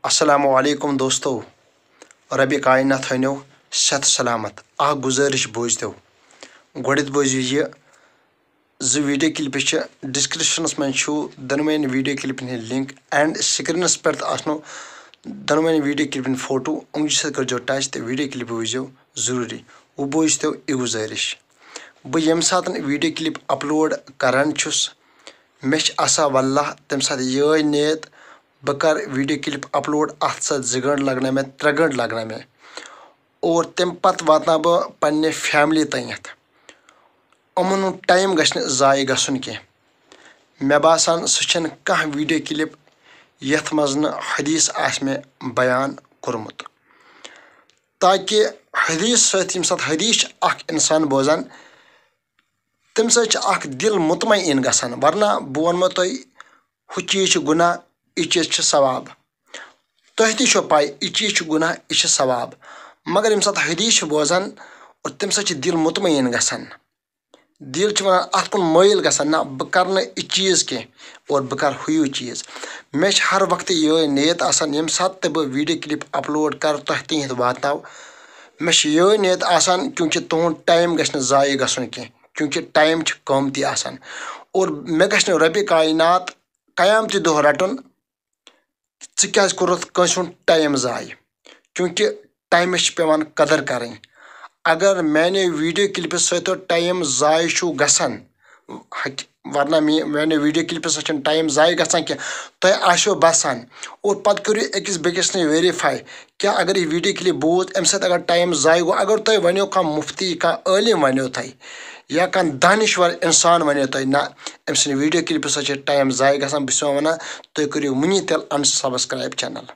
अस्सलामुअलैकुम दोस्तों, रबि कायनात थो सत सलामत। गुजारिश बोजतो गोड़ित बोजो यह वीडियो क्लिप डिस्क्रिप्शनस मं दोनवेन वीडियो क्लिपन लिंक एंड स्क्रीनस पे दोनवेन वीडियो क्लिपन फोटो उंगली सत कर टच तो वीडियो क्लिप वजो जरूरी वो बोजतो यह गुजारिश। बह यम सात वीडियो क्लिप अपलोड करान मे वल्लाह तम सात ये नियत बह कर वीडियो क्लिप अपलोड अत सा 2 घंटे लगना मे 3 घंटे लगना मे और तम पत वातना बह पन्ने फैमिली तथ यमन टाइम गश्न ज़ाय गसन कह। मे बासान सह कह वीडियो क्लिप यथ मज न हदीस आस मे बयान कोरमुत, ताकि हदीस सत यम सात हदीस अख इंसान बोजान तम सह दिल मुतमईन गसान। वरना बह वनमो तुह हु चीज गुनाह यह चीज सवाब, तुह तह पाई यह चीज गुनाह यह सवाब, मगर यम सात हदीस बोजान और तम सह दिल मुतमईन गसान, दिल वन अत कुन माइल गसान ना बह कर यह चीज कह और बह कर हु चीज। मे हर वक्त ये नियत आसान यम सात बह वीडियो क्लिप अपलोड कर तुह तथ वाताव मे ये नियत आसान क्योंकि तुहद टाइम गश्न ज़ाय गसन कह, क्योंकि टाइम क़मती आसान और मे गश्न रबि कायनात कयामती दह रटन क्या कोरुत कंस हुंद टाइम ज़ाय, क्योंकि टाइमस पेवान कदर करें। अगर मैंने वीडियो क्लिप सत टाइम ज़ाय गसान, वरना मैंने वीडियो क्लिप सत टाइम ज़ाय गसान कह तुह आशो बसान और पत करो अकिस बेकिस वेरीफाई क्या अगर यह वीडियो क्लिप बोज अम सत अगर टाइम ज़ाय गो। अगर तुह वनो कह मुफ्ती कह आलिम वनो तुह या कह दानिश्वर इंसान वनो तुह ना अम सद वीडियो क्लिप सत टाइम ज़ाय गसान, बह वन तुह करो वनी तेल अनसब्सक्राइब चैनल,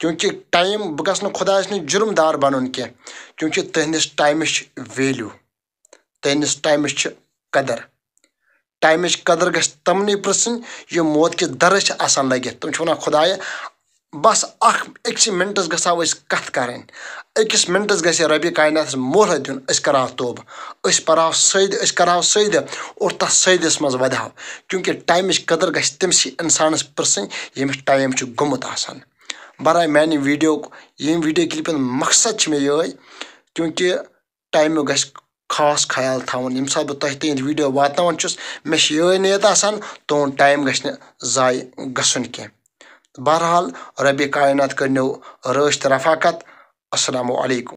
क्योंकि टाइम बह गस खुदा जुर्मदार बनन कह, क्योंकि तुहस टाइमस वैल्यू तुहस टाइमस कदर। टाइमस कदर गस तमन पृन यह मौत कि दरस आसान लगित। तुम वन खुदाया बस अक्स मिनटस गसा कथ करें, अकिस मिनटस गस रबि कायनात मोहलत दिन करो तोब पढ़ो सद करो सद और तथ सदस मज वधो, क्योंकि टाइमस कदर गस तमस इंसानस पृन यमिस टाइम गुमुत आसान। बहरहाल मैंने वीडियो क्लिपन मकसद मे ये, क्योंकि टाइम गस खास ख्याल थवन यम सात बह तुह तथ वीडियो वातान मे ये नियत आसान तुहद टाइम गश्न ज़ाय गसन कह। बहरहाल रबि कायनात कर रश्त रफाकत। अस्सलामु अलैकुम।